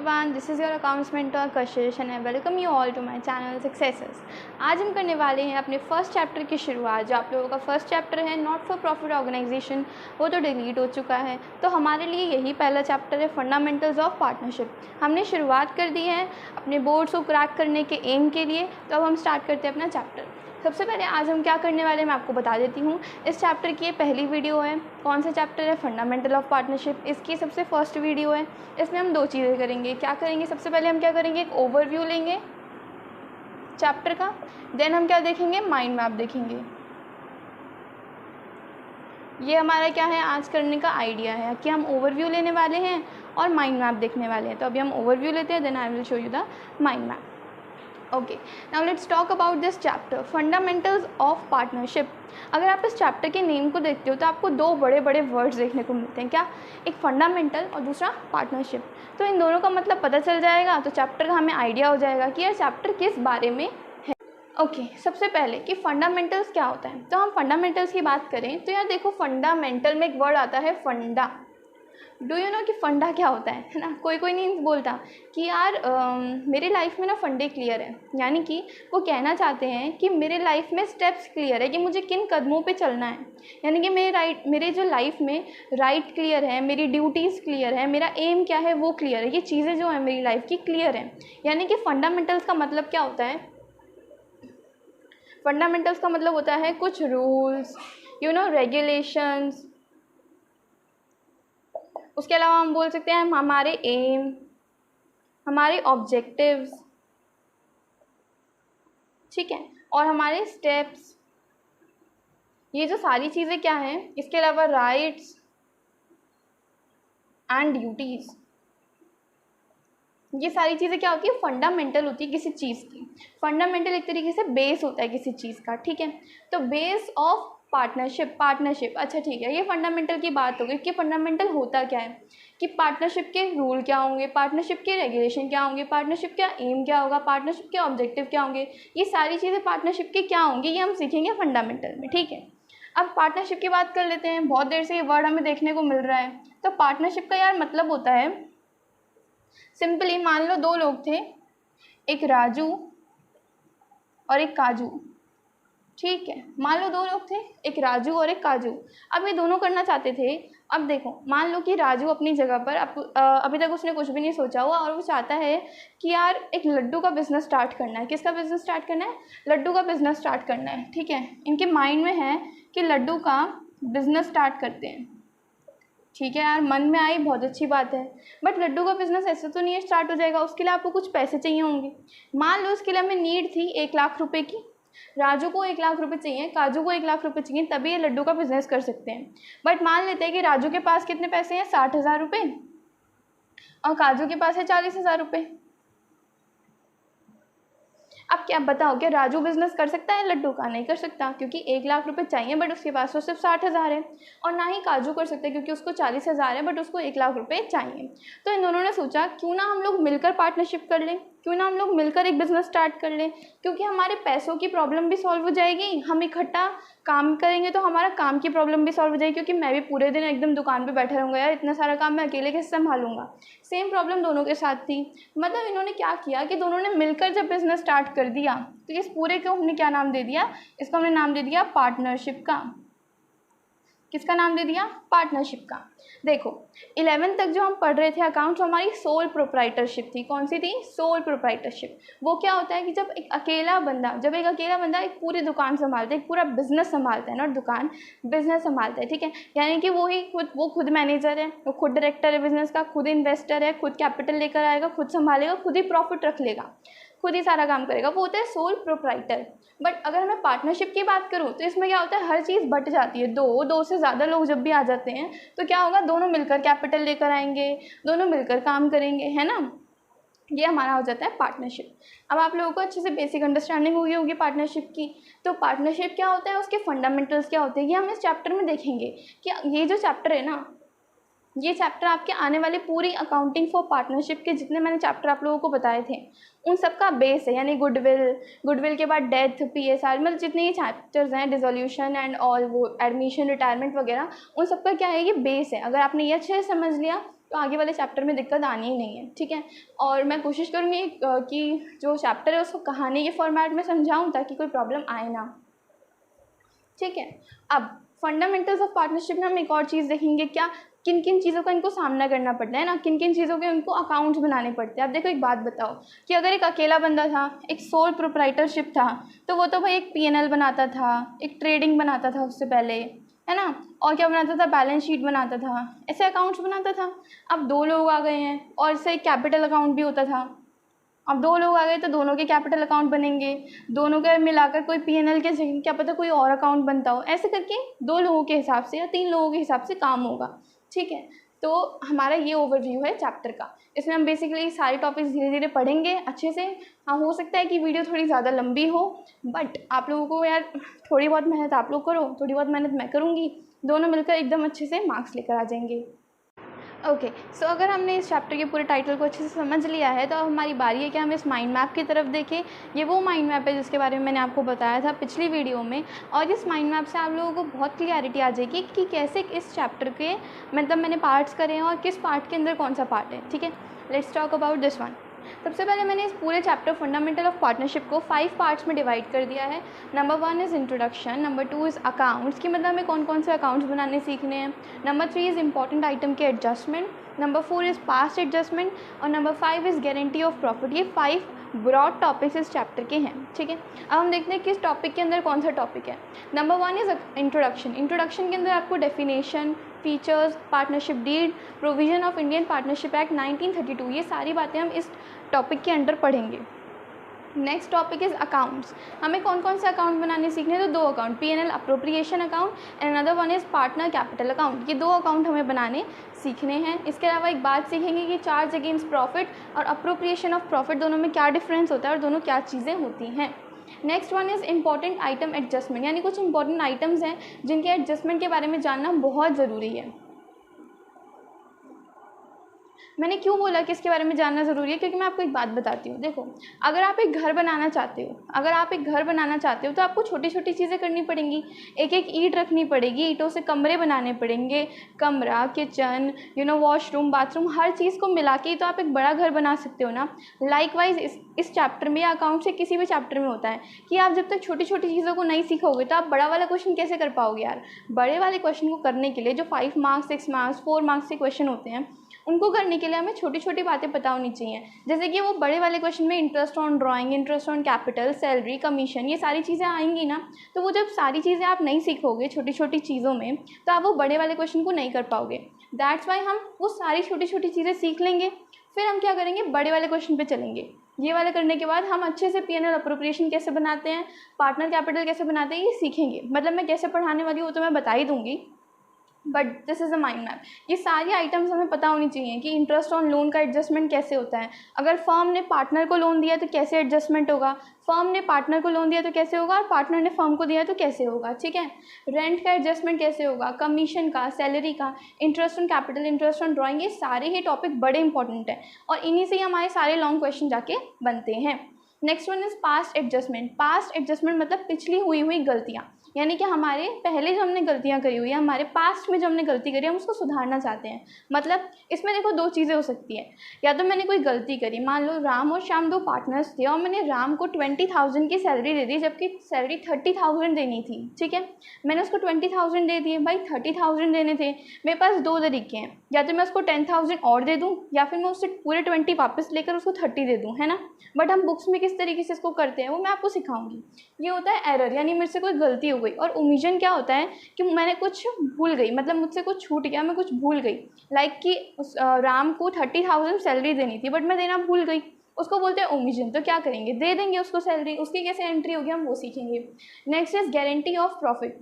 everyone, this is your accounts mentor Kashish and I welcome you all to my channel Successes। आज हम करने वाले हैं अपने फर्स्ट चैप्टर की शुरुआत। जो आप लोगों का फर्स्ट चैप्टर है नॉट फॉर प्रॉफिट ऑर्गेनाइजेशन, वो तो डिलीट हो चुका है, तो हमारे लिए यही पहला चैप्टर है फंडामेंटल्स ऑफ पार्टनरशिप। हमने शुरुआत कर दी है अपने बोर्ड्स को क्रैक करने के एम के लिए, तो अब हम स्टार्ट करते हैं अपना चैप्टर। सबसे पहले आज हम क्या करने वाले हैं मैं आपको बता देती हूँ। इस चैप्टर की ये पहली वीडियो है। कौन सा चैप्टर है? Fundamental of partnership. इसकी सबसे फर्स्ट वीडियो है। इसमें हम दो चीज़ें करेंगे। क्या करेंगे? सबसे पहले हम क्या करेंगे, एक ओवरव्यू लेंगे चैप्टर का, देन हम क्या देखेंगे, माइंड मैप देखेंगे। ये हमारा क्या है आज करने का आइडिया है कि हम ओवरव्यू लेने वाले हैं और माइंड मैप देखने वाले हैं। तो अभी हम ओवरव्यू लेते हैं, then I will show you the mind map. Okay, now let's talk about this chapter fundamentals of partnership. अगर आप इस चैप्टर के नेम को देखते हो तो आपको दो बड़े बड़े वर्ड्स देखने को मिलते हैं। क्या? एक फंडामेंटल और दूसरा पार्टनरशिप। तो इन दोनों का मतलब पता चल जाएगा, तो चैप्टर का हमें आइडिया हो जाएगा कि यह चैप्टर किस बारे में है। ओके, सबसे पहले कि फंडामेंटल्स क्या होता है। तो हम फंडामेंटल्स की बात करें तो यार देखो, फंडामेंटल में एक वर्ड आता है फंडा। डू यू नो कि फ़ंडा क्या होता है ना? कोई नहीं बोलता कि यार मेरे लाइफ में ना फंडे क्लियर है, यानी कि वो कहना चाहते हैं कि मेरे लाइफ में स्टेप्स क्लियर है कि मुझे किन कदमों पे चलना है। यानी कि मेरे जो लाइफ में राइट क्लियर है, मेरी ड्यूटीज़ क्लियर है, मेरा एम क्या है वो क्लियर है, ये चीज़ें जो है मेरी लाइफ की क्लियर है। यानी कि फंडामेंटल्स का मतलब क्या होता है? फंडामेंटल्स का मतलब होता है कुछ रूल्स, रेगुलेशंस। उसके अलावा हम बोल सकते हैं हमारे एम, हमारे ऑब्जेक्टिव्स, ठीक है, और हमारे स्टेप्स। ये जो सारी चीज़ें क्या हैं, इसके अलावा राइट्स एंड ड्यूटीज़, ये सारी चीज़ें क्या होती है? फंडामेंटल होती है किसी चीज़ की। फंडामेंटल एक तरीके से बेस होता है किसी चीज़ का, ठीक है। तो बेस ऑफ पार्टनरशिप, अच्छा ठीक है, ये फंडामेंटल की बात हो गई कि फंडामेंटल होता क्या है, कि पार्टनरशिप के रूल क्या होंगे, पार्टनरशिप के रेगुलेशन क्या होंगे, पार्टनरशिप का एम क्या होगा, पार्टनरशिप के ऑब्जेक्टिव क्या होंगे, ये सारी चीज़ें पार्टनरशिप के क्या होंगी, ये हम सीखेंगे फंडामेंटल में, ठीक है। अब पार्टनरशिप की बात कर लेते हैं। बहुत देर से ये वर्ड हमें देखने को मिल रहा है। तो पार्टनरशिप का यार मतलब होता है सिंपली, मान लो दो लोग थे, एक राजू और एक काजू, ठीक है। मान लो दो लोग थे, एक राजू और एक काजू। अब ये दोनों करना चाहते थे। अब देखो, मान लो कि राजू अपनी जगह पर अभी तक उसने कुछ भी नहीं सोचा हुआ और वो चाहता है कि यार एक लड्डू का बिज़नेस स्टार्ट करना है। किसका बिज़नेस स्टार्ट करना है? लड्डू का बिज़नेस स्टार्ट करना है, ठीक है। इनके माइंड में है कि लड्डू का बिज़नेस स्टार्ट करते हैं, ठीक है यार, मन में आई, बहुत अच्छी बात है। बट लड्डू का बिज़नेस ऐसे तो नहीं स्टार्ट हो जाएगा, उसके लिए आपको कुछ पैसे चाहिए होंगे। मान लो उसके लिए हमें नीड थी 1 लाख रुपए की। राजू को 1 लाख रुपए चाहिए, काजू को 1 लाख रुपए चाहिए, तभी ये लड्डू का बिज़नेस कर सकते हैं। बट मान लेते हैं कि राजू के पास कितने पैसे हैं? 60,000 रुपये, और काजू के पास है 40,000 रुपये। अब क्या बताओ, क्या राजू बिज़नेस कर सकता है लड्डू का? नहीं कर सकता, क्योंकि 1 लाख रुपए चाहिए बट उसके पास तो सिर्फ 60,000 है। और ना ही काजू कर सकते क्योंकि उसको 40,000 है बट उसको 1 लाख रुपए चाहिए। तो इन दोनों ने सोचा क्यों ना हम लोग मिलकर पार्टनरशिप कर लें, क्यों ना हम लोग मिलकर एक बिज़नेस स्टार्ट कर लें, क्योंकि हमारे पैसों की प्रॉब्लम भी सॉल्व हो जाएगी। हम इकट्ठा काम करेंगे तो हमारा काम की प्रॉब्लम भी सॉल्व हो जाएगी, क्योंकि मैं भी पूरे दिन एकदम दुकान पे बैठा रहूँगा यार, इतना सारा काम मैं अकेले कैसे संभालूंगा। सेम प्रॉब्लम दोनों के साथ थी। मतलब इन्होंने क्या किया कि दोनों ने मिलकर जब बिज़नेस स्टार्ट कर दिया, तो इस पूरे को हमने क्या नाम दे दिया? इसको हमने नाम दे दिया पार्टनरशिप का। किसका नाम दे दिया? पार्टनरशिप का। देखो 11th तक जो हम पढ़ रहे थे अकाउंट्स, हमारी सोल प्रोप्राइटरशिप थी। कौन सी थी? Sole proprietorship. वो क्या होता है कि जब एक अकेला बंदा एक पूरी दुकान संभालता है, एक पूरा बिजनेस संभालता है, नॉट दुकान, बिजनेस संभालता है, ठीक है। यानी कि वो खुद मैनेजर है, वो खुद डायरेक्टर है बिजनेस का, खुद इन्वेस्टर है, खुद कैपिटल लेकर आएगा, खुद संभालेगा, खुद ही प्रॉफिट रख लेगा, खुद ही सारा काम करेगा, वो होता है सोल प्रोप्राइटर। बट अगर मैं पार्टनरशिप की बात करूँ तो इसमें क्या होता है, हर चीज़ बट जाती है। दो से ज़्यादा लोग जब भी आ जाते हैं तो क्या होगा, दोनों मिलकर कैपिटल लेकर आएंगे, दोनों मिलकर काम करेंगे, है ना। ये हमारा हो जाता है पार्टनरशिप। अब आप लोगों को अच्छे से बेसिक अंडरस्टैंडिंग हुई होगी पार्टनरशिप की। तो पार्टनरशिप क्या होता है, उसके फंडामेंटल्स क्या होते हैं, ये हम इस चैप्टर में देखेंगे। कि ये जो चैप्टर है ना, ये चैप्टर आपके आने वाले पूरी अकाउंटिंग फॉर पार्टनरशिप के जितने मैंने चैप्टर आप लोगों को बताए थे उन सब का बेस है। यानी गुडविल के बाद डेथ, PSR, मतलब जितने ये चैप्टर्स हैं, डिसोल्यूशन एंड ऑल, वो एडमिशन, रिटायरमेंट वगैरह, उन सब का क्या है, ये बेस है। अगर आपने ये अच्छे से समझ लिया तो आगे वाले चैप्टर में दिक्कत आनी ही नहीं है, ठीक है। और मैं कोशिश करूँगी कि जो चैप्टर है उसको कहानी के फॉर्मेट में समझाऊँ ताकि कोई प्रॉब्लम आए ना, ठीक है। अब फंडामेंटल्स ऑफ पार्टनरशिप में हम एक और चीज़ देखेंगे, क्या किन किन चीज़ों का इनको सामना करना पड़ता है ना, किन किन चीज़ों के उनको अकाउंट्स बनाने पड़ते हैं। अब देखो एक बात बताओ कि अगर एक अकेला बंदा था, एक सोल प्रोप्राइटरशिप था, तो वो तो भाई एक P&L बनाता था, एक ट्रेडिंग बनाता था उससे पहले, है ना, और क्या बनाता था, बैलेंस शीट बनाता था, ऐसे अकाउंट्स बनाता था। अब 2 लोग आ गए हैं और इससे एक कैपिटल अकाउंट भी होता था। अब 2 लोग आ गए तो दोनों के कैपिटल अकाउंट बनेंगे, दोनों के मिलाकर कोई P&L के जगह क्या पता कोई और अकाउंट बनता हो। ऐसे करके 2 लोगों के हिसाब से या 3 लोगों के हिसाब से काम होगा, ठीक है। तो हमारा ये ओवरव्यू है चैप्टर का। इसमें हम बेसिकली सारे टॉपिक्स धीरे धीरे पढ़ेंगे अच्छे से। हाँ, हो सकता है कि वीडियो थोड़ी ज़्यादा लंबी हो, बट आप लोगों को यार थोड़ी बहुत मेहनत आप लोग करो, थोड़ी बहुत मेहनत मैं करूँगी, दोनों मिलकर एकदम अच्छे से मार्क्स लेकर आ जाएंगे। ओके, सो अगर हमने इस चैप्टर के पूरे टाइटल को अच्छे से समझ लिया है तो अब हमारी बारी है कि हम इस माइंड मैप की तरफ देखें। ये वो माइंड मैप है जिसके बारे में मैंने आपको बताया था पिछली वीडियो में, और इस माइंड मैप से आप लोगों को बहुत क्लियरिटी आ जाएगी कि कैसे इस चैप्टर के मतलब मैंने पार्ट्स करे हैं और किस पार्ट के अंदर कौन सा पार्ट है, ठीक है। Let's talk about this one. सबसे पहले मैंने इस पूरे चैप्टर फंडामेंटल ऑफ पार्टनरशिप को 5 पार्ट्स में डिवाइड कर दिया है। Number 1 is introduction, number 2 is accounts की मतलब हमें कौन कौन से अकाउंट्स बनाने सीखने हैं, नंबर 3 इज़ इंपॉर्टेंट आइटम के adjustment, number 4 is past adjustment, और number 5 is guarantee of profit. ये 5 ब्रॉड टॉपिक्स इस चैप्टर के हैं, ठीक है। अब हम देखते हैं किस टॉपिक के अंदर कौन सा टॉपिक है। Number 1 is introduction. इंट्रोडक्शन के अंदर आपको definition, features, partnership deed, provision of Indian partnership act 1932, ये सारी बातें हम इस टॉपिक के अंडर पढ़ेंगे। Next topic is accounts. हमें कौन कौन से अकाउंट बनाने सीखने हैं, तो 2 account, P&L appropriation account and another one is partner capital account. ये 2 अकाउंट हमें बनाने सीखने हैं। इसके अलावा एक बात सीखेंगे कि चार्ज अगेंस्ट प्रॉफिट और अप्रोप्रिएशन ऑफ प्रॉफिट दोनों में क्या डिफरेंस होता है और दोनों क्या चीज़ें होती हैं। Next one is important item adjustment, यानी कुछ इंपॉर्टेंट आइटम्स हैं जिनके एडजस्टमेंट के बारे में जानना बहुत ज़रूरी है। मैंने क्यों बोला कि इसके बारे में जानना ज़रूरी है, क्योंकि मैं आपको एक बात बताती हूँ। देखो, अगर आप एक घर बनाना चाहते हो तो आपको छोटी छोटी चीज़ें करनी पड़ेंगी। एक एक ईंट रखनी पड़ेगी, ईंटों से कमरे बनाने पड़ेंगे, कमरा, किचन, वॉशरूम, बाथरूम, हर चीज़ को मिला के ही तो आप एक बड़ा घर बना सकते हो ना। लाइकवाइज इस चैप्टर में या अकाउंट से किसी भी चैप्टर में होता है कि आप जब तक छोटी छोटी चीज़ों को नहीं सीखोगे तो आप बड़ा वाला क्वेश्चन कैसे कर पाओगे यार। बड़े वाले क्वेश्चन को करने के लिए जो 5 मार्क्स, 6 मार्क्स, 4 मार्क्स के क्वेश्चन होते हैं, उनको करने के लिए हमें छोटी छोटी बातें पता होनी चाहिए। जैसे कि वो बड़े वाले क्वेश्चन में interest on drawing, interest on capital, salary, commission, ये सारी चीज़ें आएंगी ना। तो वो जब सारी चीज़ें आप नहीं सीखोगे छोटी छोटी चीज़ों में, तो आप वो बड़े वाले क्वेश्चन को नहीं कर पाओगे। दैट्स वाई हम वो सारी छोटी छोटी चीज़ें सीख लेंगे, फिर हम क्या करेंगे, बड़े वाले क्वेश्चन पे चलेंगे। ये वाले करने के बाद हम अच्छे से P&L अप्रोप्रिएशन कैसे बनाते हैं, पार्टनर कैपिटल कैसे बनाते हैं, ये सीखेंगे। मतलब मैं कैसे पढ़ाने वाली हूँ तो मैं बता ही दूँगी, but this is a mind map. ये सारी आइटम्स हमें पता होनी चाहिए कि इंटरेस्ट ऑन लोन का एडजस्टमेंट कैसे होता है, अगर फर्म ने पार्टनर को लोन दिया तो कैसे एडजस्टमेंट होगा, फर्म ने पार्टनर को लोन दिया तो कैसे होगा, और पार्टनर ने फर्म को दिया तो कैसे होगा, ठीक है। रेंट का एडजस्टमेंट कैसे होगा, कमीशन का, सैलरी का, interest on capital, interest on drawing, ये सारे ही टॉपिक बड़े इंपॉर्टेंट हैं और इन्हीं से ही हमारे सारे लॉन्ग क्वेश्चन जाके बनते हैं। Next one is past adjustment. Past adjustment मतलब पिछली हुई गलतियाँ, यानी कि हमारे पहले जो हमने गलतियाँ करी हुई है, हमारे पास्ट में जो हमने गलती करी है, हम उसको सुधारना चाहते हैं। मतलब इसमें देखो 2 चीज़ें हो सकती हैं, या तो मैंने कोई गलती करी, मान लो राम और श्याम 2 पार्टनर्स थे और मैंने राम को 20,000 की सैलरी दे दी जबकि सैलरी 30,000 देनी थी, ठीक है। मैंने उसको 20,000 दे दिए, भाई 30,000 देने थे। मेरे पास 2 तरीके हैं, या तो मैं उसको 10,000 और दे दूँ या फिर मैं उससे पूरे 20 वापस लेकर उसको 30 दे दूँ, है ना। बट हम बुक्स में किस तरीके से इसको करते हैं वो मैं आपको सिखाऊंगी। ये होता है एरर, यानी मेरे से कोई गलती हो गई। और ओमिशन क्या होता है कि मैंने कुछ भूल गई, मतलब मुझसे कुछ छूट गया, मैं कुछ भूल गई। लाइक कि राम को 30,000 सैलरी देनी थी बट मैं देना भूल गई, उसको बोलते हैं ओमिशन। तो क्या करेंगे, दे देंगे उसको सैलरी, उसकी कैसे एंट्री होगी हम वो सीखेंगे। Next is guarantee of profit.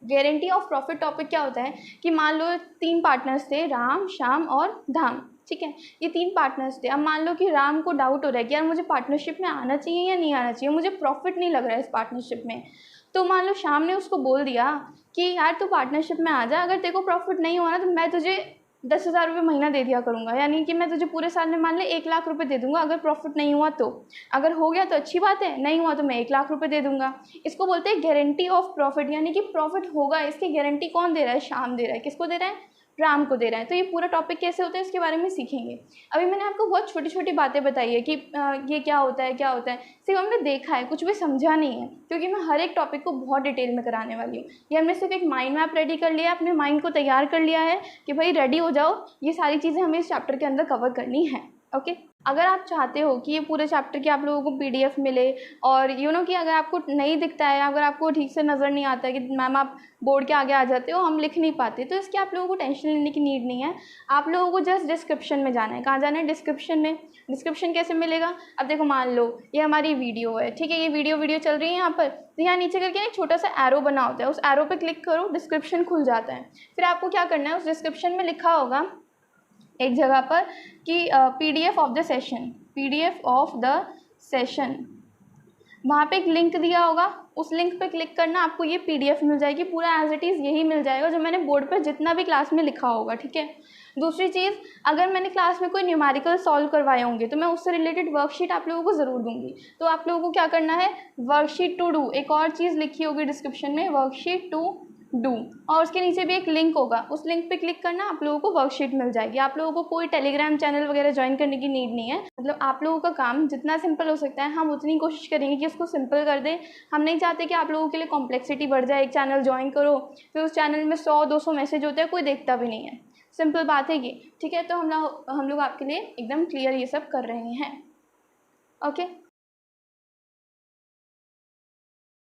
Guarantee of profit topic क्या होता है कि मान लो 3 पार्टनर्स थे, राम, श्याम और धाम, ठीक है। ये 3 पार्टनर्स थे। अब मान लो कि राम को डाउट हो रहा है कि यार मुझे पार्टनरशिप में आना चाहिए या नहीं आना चाहिए, मुझे प्रॉफिट नहीं लग रहा है इस पार्टनरशिप में। तो मान लो श्याम ने उसको बोल दिया कि यार तू पार्टनरशिप में आ जा, अगर तेरे को प्रॉफिट नहीं हुआ ना तो मैं तुझे 10,000 रुपये महीना दे दिया करूँगा, यानी कि मैं तुझे पूरे साल में मान ले 1 लाख रुपए दे दूंगा अगर प्रॉफिट नहीं हुआ तो। अगर हो गया तो अच्छी बात है, नहीं हुआ तो मैं 1 लाख रुपए दे दूंगा। इसको बोलते हैं गारंटी ऑफ प्रॉफिट, यानी कि प्रॉफिट होगा इसकी गारंटी कौन दे रहा है, श्याम दे रहा है। किसको दे रहा है, राम को दे रहा है। तो ये पूरा टॉपिक कैसे होता है इसके बारे में सीखेंगे। अभी मैंने आपको बहुत छोटी छोटी बातें बताई है कि ये क्या होता है क्या होता है, सिर्फ हमने देखा है, कुछ भी समझा नहीं है, क्योंकि मैं हर एक टॉपिक को बहुत डिटेल में कराने वाली हूँ। ये हमने सिर्फ एक माइंड मैप रेडी कर लिया है, अपने माइंड को तैयार कर लिया है कि भाई रेडी हो जाओ, ये सारी चीज़ें हमें इस चैप्टर के अंदर कवर करनी है। ओके, अगर आप चाहते हो कि ये पूरे चैप्टर की आप लोगों को पीडीएफ मिले, और कि अगर आपको नहीं दिखता है, अगर आपको ठीक से नज़र नहीं आता है कि मैम आप बोर्ड के आगे आ जाते हो, हम लिख नहीं पाते, तो इसकी आप लोगों को टेंशन लेने की नीड नहीं है। आप लोगों को जस्ट डिस्क्रिप्शन में जाना है। कहाँ जाना है? डिस्क्रिप्शन में। डिस्क्रिप्शन कैसे मिलेगा? अब देखो, मान लो ये हमारी वीडियो है, ठीक है, ये वीडियो चल रही है यहाँ पर, तो यहाँ नीचे करके एक छोटा सा एरो बना होता है, उस एरो पर क्लिक करो, डिस्क्रिप्शन खुल जाता है। फिर आपको क्या करना है, उस डिस्क्रिप्शन में लिखा होगा एक जगह पर कि PDF of the session, PDF of the session, वहाँ पे एक लिंक दिया होगा, उस लिंक पे क्लिक करना, आपको ये PDF मिल जाएगी, पूरा एज इट इज़ यही मिल जाएगा जो मैंने बोर्ड पर जितना भी क्लास में लिखा होगा, ठीक है। दूसरी चीज़, अगर मैंने क्लास में कोई न्यूमेरिकल सॉल्व करवाए होंगे तो मैं उससे रिलेटेड वर्कशीट आप लोगों को ज़रूर दूंगी। तो आप लोगों को क्या करना है, वर्कशीट टू डू, एक और चीज़ लिखी होगी डिस्क्रिप्शन में, वर्कशीट टू डू, और उसके नीचे भी एक लिंक होगा, उस लिंक पे क्लिक करना, आप लोगों को वर्कशीट मिल जाएगी। आप लोगों को कोई टेलीग्राम चैनल वगैरह ज्वाइन करने की नीड नहीं है। मतलब आप लोगों का काम जितना सिंपल हो सकता है, हम उतनी कोशिश करेंगे कि उसको सिंपल कर दें। हम नहीं चाहते कि आप लोगों के लिए कॉम्प्लेक्सिटी बढ़ जाए। एक चैनल ज्वाइन करो, फिर उस चैनल में 100-200 मैसेज होते हैं, कोई देखता भी नहीं है। सिंपल बात है ये, ठीक है। तो हम लोग आपके लिए एकदम क्लियर ये सब कर रहे हैं। ओके।